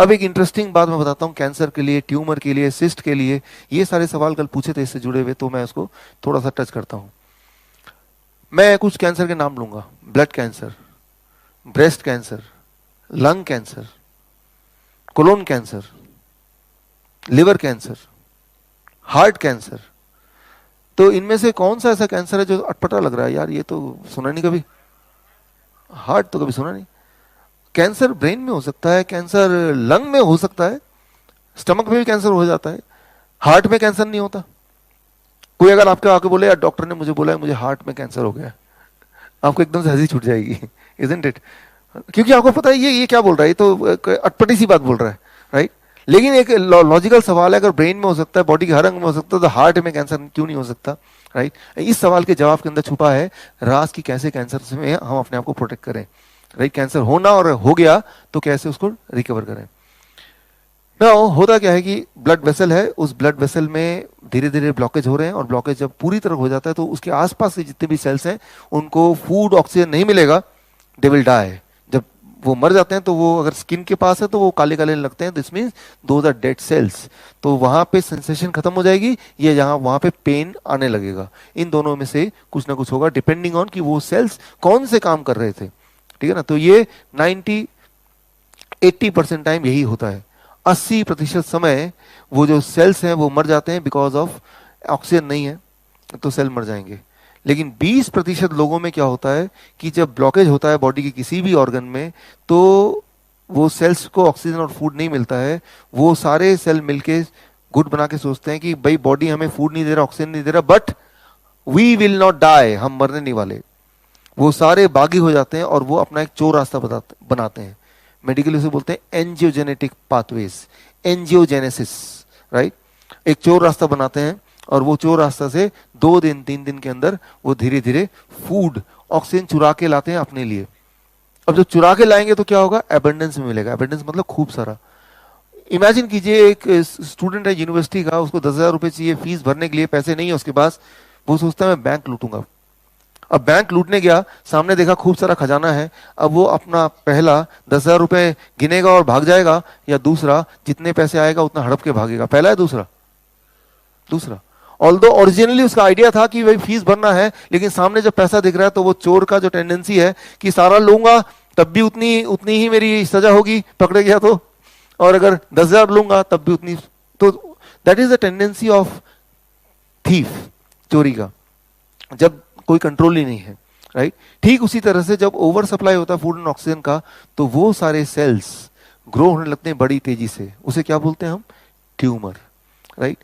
अब एक इंटरेस्टिंग बात मैं बताता हूँ, कैंसर के लिए, ट्यूमर के लिए, सिस्ट के लिए, ये सारे सवाल कल पूछे थे इससे जुड़े हुए, तो मैं उसको थोड़ा सा टच करता हूँ। मैं कुछ कैंसर के नाम लूंगा: blood cancer, breast cancer, lung cancer, colon cancer, liver cancer, heart cancer. तो इनमें से कौन सा ऐसा कैंसर है जो अटपटा लग रहा है, यार ये तो सुना नहीं कभी, हार्ट तो कभी सुना नहीं। कैंसर ब्रेन में हो सकता है, कैंसर लंग में हो सकता है, स्टमक में भी कैंसर हो जाता है, हार्ट में कैंसर नहीं होता। कोई अगर आपके आके बोले यार डॉक्टर ने मुझे बोला है मुझे हार्ट में कैंसर हो गया, आपको एकदम से हंसी छूट जाएगी, इजंट इट? क्योंकि आपको पता है ये क्या बोल रहा है, ये तो अटपटी सी बात बोल रहा है, राइट? लेकिन एक लॉजिकल सवाल है, अगर ब्रेन में हो सकता है, बॉडी के हर अंग में हो सकता है, तो हार्ट में कैंसर क्यों नहीं हो सकता, राइट? इस सवाल के जवाब के अंदर छुपा है राज की कैसे कैंसर से हम अपने आप को प्रोटेक्ट करें, राइट? कैंसर होना और हो गया तो कैसे उसको रिकवर करें। ना होता क्या है कि ब्लड वेसल है, उस ब्लड वेसल में धीरे धीरे ब्लॉकेज हो रहे हैं, और ब्लॉकेज जब पूरी तरह हो जाता है तो उसके आसपास के जितने भी सेल्स हैं उनको फूड ऑक्सीजन नहीं मिलेगा, दे विल डाई। जब वो मर जाते हैं तो वो अगर स्किन के पास है तो वो काले काले लगते हैं, this means those are dead cells. तो वहां पे सेंसेशन खत्म हो जाएगी, या जहां वहां पे पेन आने लगेगा। इन दोनों में से कुछ ना कुछ होगा, डिपेंडिंग ऑन कि वो सेल्स कौन से काम कर रहे थे, ठीक है ना? तो ये 90-80% टाइम यही होता है। 80% समय वो जो सेल्स हैं वो मर जाते हैं, बिकॉज ऑफ ऑक्सीजन नहीं है तो सेल मर जाएंगे। लेकिन 20% लोगों में क्या होता है कि जब ब्लॉकेज होता है बॉडी के किसी भी ऑर्गन में, तो वो सेल्स को ऑक्सीजन और फूड नहीं मिलता है। वो सारे सेल मिलके गुट बना के सोचते हैं कि भाई बॉडी हमें फूड नहीं दे रहा, ऑक्सीजन नहीं दे रहा, but we will not die, हम मरने नहीं वाले। वो सारे बागी हो जाते हैं और वो अपना एक चोर रास्ता बनाते हैं। मेडिकली उसे बोलते हैं एंजियोजेनेटिक पाथवेज, एंजियोजेनेसिस, राइट? एक चोर रास्ता बनाते हैं, और वो चोर रास्ता से 2 दिन 3 दिन के अंदर वो धीरे धीरे फूड ऑक्सीजन चुरा के लाते हैं अपने लिए। अब जब चुरा के लाएंगे तो क्या होगा? एबंडेंस में मिलेगा। एबंडेंस मतलब खूब सारा। इमेजिन कीजिए एक स्टूडेंट है यूनिवर्सिटी का, उसको 10,000 रुपए चाहिए फीस भरने के लिए, पैसे नहीं है उसके पास, वो सोचता है मैं बैंक लूटूंगा। अब बैंक लूटने गया, सामने देखा खूब सारा खजाना है, अब वो अपना पहला 10,000 रुपए गिनेगा और भाग जाएगा, या दूसरा जितने पैसे आएगा उतना हड़प के भागेगा? पहला है दूसरा? दूसरा। ऑल्दो ओरिजिनली उसका आइडिया था कि भाई फीस भरना है, लेकिन सामने जब पैसा दिख रहा है तो वो चोर का जो टेंडेंसी है कि सारा लूंगा तब भी उतनी उतनी ही मेरी सजा होगी पकड़े गया तो, और अगर 10,000 लूंगा तब भी उतनी। तो that is the tendency of thief, चोरी का, जब कोई कंट्रोल ही नहीं है, राइट? ठीक उसी तरह से जब ओवर सप्लाई होता है फूड एंड ऑक्सीजन का, तो वो सारे सेल्स ग्रो होने लगते हैं बड़ी तेजी से। उसे क्या बोलते हैं हम? Tumour, right?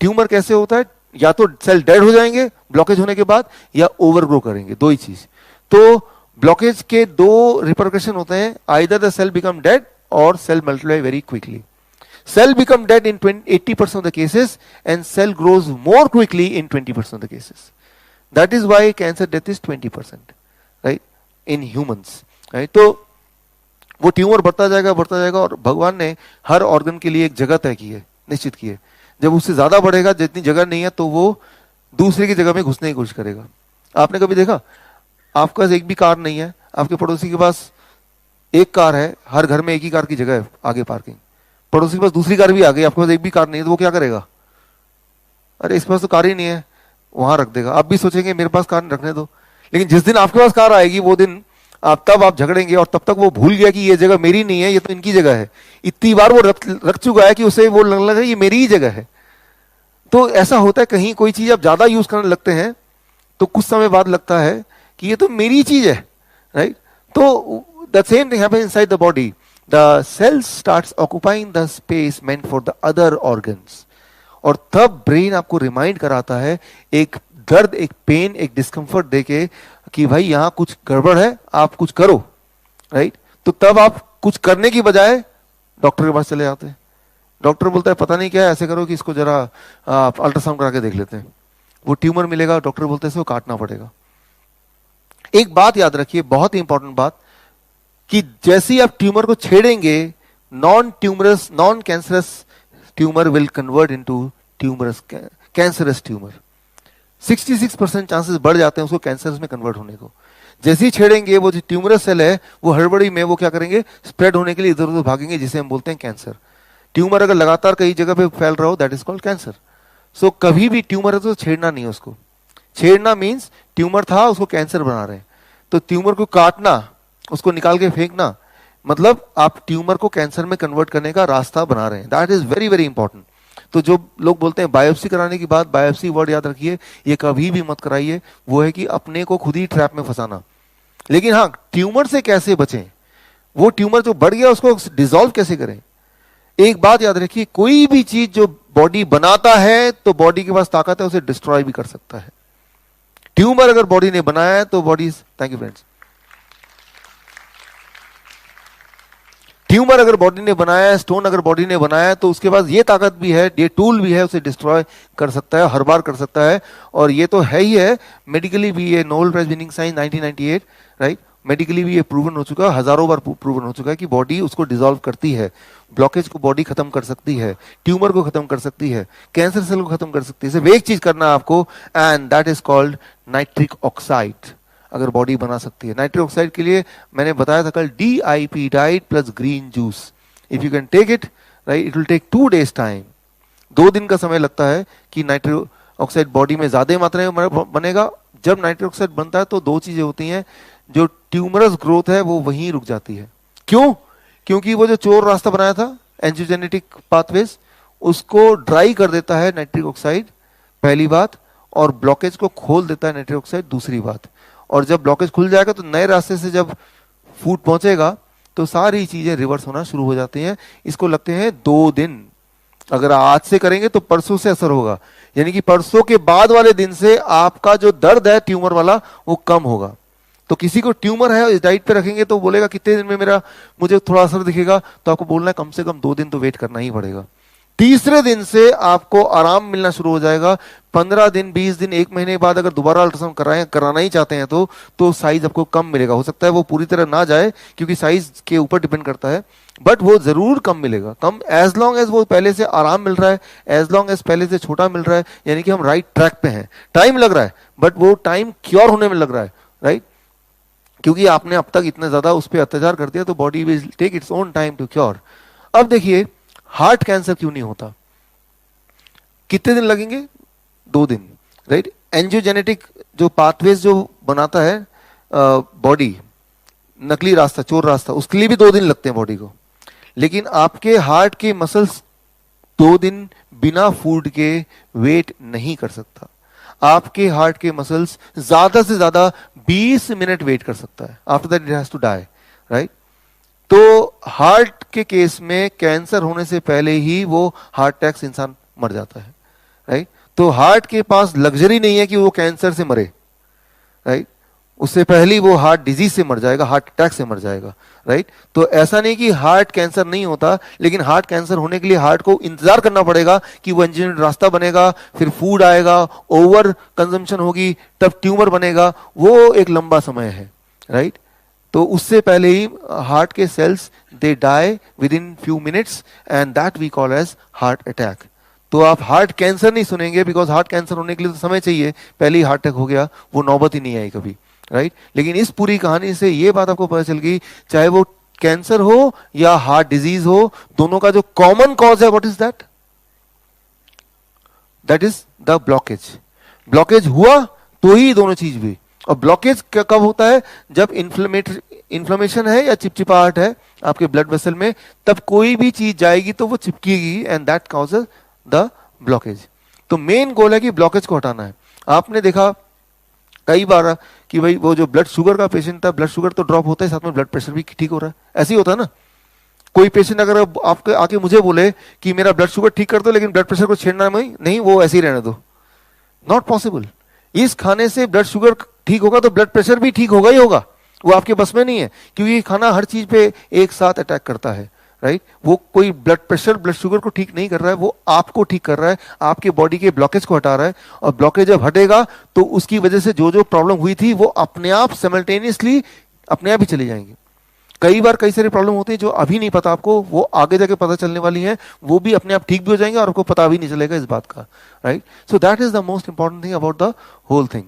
ट्यूमर कैसे होता है? या तो सेल डेड हो जाएंगे ब्लॉकेज होने के बाद, या ओवर ग्रो करेंगे, दो ही चीज। तो ब्लॉकेज के 2 रिपरकशन होते हैं, either the cell become dead or cell multiply very quickly. Cell become dead in 80% of the cases, and cell grows more quickly in 20% of the cases. That is why cancer death is 20%, right? In humans, right? तो वो tumour बढ़ता जाएगा, और भगवान ने हर organ के लिए एक जगह तय की है, निश्चित की है। जब उससे ज्यादा बढ़ेगा, जितनी जगह नहीं है, तो वो दूसरे की जगह में घुसने की कोशिश करेगा। आपने कभी देखा, आपके पास एक भी कार नहीं है, आपके पड़ोसी के पास एक कार है, हर घर में एक ही कार की जगह है आगे पार्किंग, पड़ोसी के पास दूसरी कार भी आ गई, आपके पास एक भी कार नहीं है, तो वो क्या करेगा? अरे इस पास तो कार ही नहीं है, वहां रख देगा। आप भी सोचेंगे मेरे पास कार रखने दो, लेकिन जिस दिन आपके पास कार आएगी वो दिन आप झगड़ेंगे, और तब तक वो भूल गया कि ये जगह मेरी नहीं है, ये तो इनकी जगह है। इतनी बार वो रख चुका है कि उसे वो लगने लगा ये मेरी ही जगह है। तो ऐसा होता है, कहीं कोई चीज आप ज्यादा यूज करने लगते हैं तो कुछ समय बाद लगता है कि ये तो मेरी चीज है, राइट? तो the same thing happens inside the body. The cell starts occupying the space meant for the other organs, और तब ब्रेन आपको रिमाइंड कराता है, एक दर्द, एक पेन, एक डिस्कंफर्ट देके कि भाई यहां कुछ गड़बड़ है, आप कुछ करो, राइट? तो तब आप कुछ करने की बजाय डॉक्टर के पास चले जाते हैं। डॉक्टर बोलता है पता नहीं क्या है, ऐसे करो कि इसको जरा अल्ट्रासाउंड करा के देख लेते हैं। वो ट्यूमर मिलेगा, डॉक्टर बोलते हैं इसको काटना पड़ेगा। एक बात याद रखिए, बहुत ही इंपॉर्टेंट बात, कि जैसे ही आप ट्यूमर को छेड़ेंगे, non cancerous tumour will convert into cancerous tumour. 66% chances बढ़ जाते हैं उसको कैंसर में कन्वर्ट होने को। जैसे ही छेड़ेंगे वो जो ट्यूमरस सेल है वो हड़बड़ी में वो क्या करेंगे, स्प्रेड होने के लिए इधर उधर भागेंगे, जिसे हम बोलते हैं कैंसर। ट्यूमर अगर लगातार कई जगह पे फैल रहा हो, दैट इज कॉल्ड कैंसर। सो कभी भी ट्यूमर है तो छेड़ना नहीं है उसको। छेड़ना मीन्स ट्यूमर था उसको कैंसर बना रहे हैं, तो ट्यूमर को काटना, उसको निकाल के फेंकना, मतलब आप ट्यूमर को कैंसर में कन्वर्ट करने का रास्ता बना रहे हैं। That is very very important. तो जो लोग बोलते हैं बायोप्सी कराने की बात, बायोप्सी वर्ड याद रखिए, ये कभी भी मत कराइए। वो है कि अपने को खुद ही ट्रैप में फंसाना। लेकिन हाँ, ट्यूमर से कैसे बचें, वो ट्यूमर जो बढ़ गया उसको डिसॉल्व कैसे करें। एक बात याद रखिए, कोई भी चीज जो बॉडी बनाता है तो बॉडी के पास ताकत है उसे डिस्ट्रॉय भी कर सकता है। ट्यूमर अगर बॉडी ने बनाया है तो body, thank you friends, tumour अगर बॉडी ने बनाया है, स्टोन अगर बॉडी ने बनाया है, तो उसके पास ये ताकत भी है, ये टूल भी है, उसे डिस्ट्रॉय कर सकता है, हर बार कर सकता है। और ये तो है ही है, मेडिकली भी ये Nobel prize winning science 1998, right, medically भी ये प्रूवन हो चुका है, हजारों बार प्रूवन हो चुका है कि बॉडी उसको डिसॉल्व करती है, ब्लॉकेज को बॉडी खत्म कर सकती है, ट्यूमर को खत्म कर सकती है, कैंसर सेल को खत्म कर सकती है। सिर्फ एक चीज करना है आपको, and that is called nitric oxide. अगर बॉडी बना सकती है, नाइट्रिक ऑक्साइड के लिए मैंने बताया था कल, DIP, diet plus green juice, if you can take it, right, it will take 2 days time. 2 दिन का समय लगता है कि नाइट्रिक ऑक्साइड बॉडी में ज्यादा मात्रा में बनेगा। जब नाइट्रिक ऑक्साइड बनता है तो 2 चीजें होती हैं, जो ट्यूमरस ग्रोथ है वो वहीं रुक जाती है। क्यों? क्योंकि वो जो चोर रास्ता बनाया था, एंजियोजेनेटिक पाथवेज, उसको ड्राई कर देता है नाइट्रिक ऑक्साइड, पहली बात, और ब्लॉकेज को खोल देता है नाइट्रिक ऑक्साइड, दूसरी बात। और जब ब्लॉकेज खुल जाएगा तो नए रास्ते से जब फूड पहुंचेगा तो सारी चीजें रिवर्स होना शुरू हो जाती हैं। इसको लगते हैं 2 दिन। अगर आज से करेंगे तो परसों से असर होगा, यानी कि परसों के बाद वाले दिन से आपका जो दर्द है ट्यूमर वाला वो कम होगा। तो किसी को ट्यूमर है, इस डाइट पे रखेंगे तो बोलेगा कितने दिन में मुझे थोड़ा असर दिखेगा, तो आपको बोलना है कम से कम 2 दिन तो वेट करना ही पड़ेगा। तीसरे दिन से आपको आराम मिलना शुरू हो जाएगा। 15 दिन, 20 दिन, 1 महीने बाद अगर दोबारा अल्ट्रासाउंड कराना ही चाहते हैं तो साइज आपको कम मिलेगा। हो सकता है वो पूरी तरह ना जाए, क्योंकि साइज के ऊपर डिपेंड करता है, बट वो जरूर कम मिलेगा। कम एज लॉन्ग एज वो पहले से आराम मिल रहा है, एज लॉन्ग एज पहले से छोटा मिल रहा है, यानी कि हम राइट ट्रैक पे हैं। टाइम लग रहा है, बट वो टाइम क्योर होने में लग रहा है, राइट, क्योंकि आपने अब तक इतना ज्यादा उस पर अत्याचार कर दिया, तो body will take its own time to cure. अब देखिए, हार्ट कैंसर क्यों नहीं होता? कितने दिन लगेंगे? 2 दिन, राइट। एंजियोजेनेटिक जो पाथवेज जो बनाता है बॉडी, नकली रास्ता, चोर रास्ता, उसके लिए भी 2 दिन लगते हैं बॉडी को। लेकिन आपके हार्ट के मसल्स 2 दिन बिना फूड के वेट नहीं कर सकता। आपके हार्ट के मसल्स ज्यादा से ज्यादा 20 मिनट वेट कर सकता है, after that it has to die, right. तो हार्ट के केस में कैंसर होने से पहले ही वो हार्ट अटैक से इंसान मर जाता है, राइट। तो हार्ट के पास लग्जरी नहीं है कि वो कैंसर से मरे, राइट। उससे पहले ही वो हार्ट डिजीज से मर जाएगा, हार्ट अटैक से मर जाएगा, राइट। तो ऐसा नहीं कि हार्ट कैंसर नहीं होता, लेकिन हार्ट कैंसर होने के लिए हार्ट को इंतजार करना पड़ेगा कि वो इंजीनियर रास्ता बनेगा, फिर फूड आएगा, ओवर कंजम्पशन होगी, तब ट्यूमर बनेगा। वो एक लंबा समय है, राइट। तो उससे पहले ही हार्ट के cells they die within few minutes, and that we call as heart attack. तो आप हार्ट कैंसर नहीं सुनेंगे, बिकॉज हार्ट कैंसर होने के लिए तो समय चाहिए, पहले ही हार्ट अटैक हो गया, वो नौबत ही नहीं आई कभी, राइट। लेकिन इस पूरी कहानी से ये बात आपको पता चल गई, चाहे वो कैंसर हो या हार्ट डिजीज हो, दोनों का जो कॉमन कॉज है, what is that? That is the blockage. Blockage हुआ तो ही दोनों चीज हुई। और ब्लॉकेज कब होता है? जब इन्फ्लेमेशन है या चिपचिपाहट है आपके ब्लड वेसल में, तब कोई भी चीज जाएगी तो वो चिपकेगी, and that causes the blockage. तो मेन गोल है कि ब्लॉकेज को हटाना है। आपने देखा कई बार कि भाई वो जो ब्लड शुगर का पेशेंट था, ब्लड शुगर तो ड्रॉप होता है, साथ में ब्लड प्रेशर भी ठीक हो रहा है, ऐसे ही होता है ना। कोई पेशेंट अगर आपके आके मुझे बोले कि मेरा ब्लड शुगर ठीक कर दो लेकिन ब्लड प्रेशर को छेड़ना नहीं, वो ऐसे ही रहने दो, नॉट पॉसिबल। इस खाने से ब्लड शुगर ठीक होगा तो ब्लड प्रेशर भी ठीक होगा ही होगा, वो आपके बस में नहीं है, क्योंकि खाना हर चीज पे एक साथ अटैक करता है, राइट। वो कोई ब्लड प्रेशर, ब्लड शुगर को ठीक नहीं कर रहा है, वो आपको ठीक कर रहा है, आपके बॉडी के ब्लॉकेज को हटा रहा है। और ब्लॉकेज जब हटेगा तो उसकी वजह से जो जो प्रॉब्लम हुई थी वो अपने आप सिमल्टेनियसली अपने आप ही चली जाएंगी। कई बार कई सारी प्रॉब्लम होती है जो अभी नहीं पता आपको, वो आगे जाके पता चलने वाली है, वो भी अपने आप ठीक भी हो जाएंगे और आपको पता भी नहीं चलेगा इस बात का, right. So that is the most important thing about the whole thing.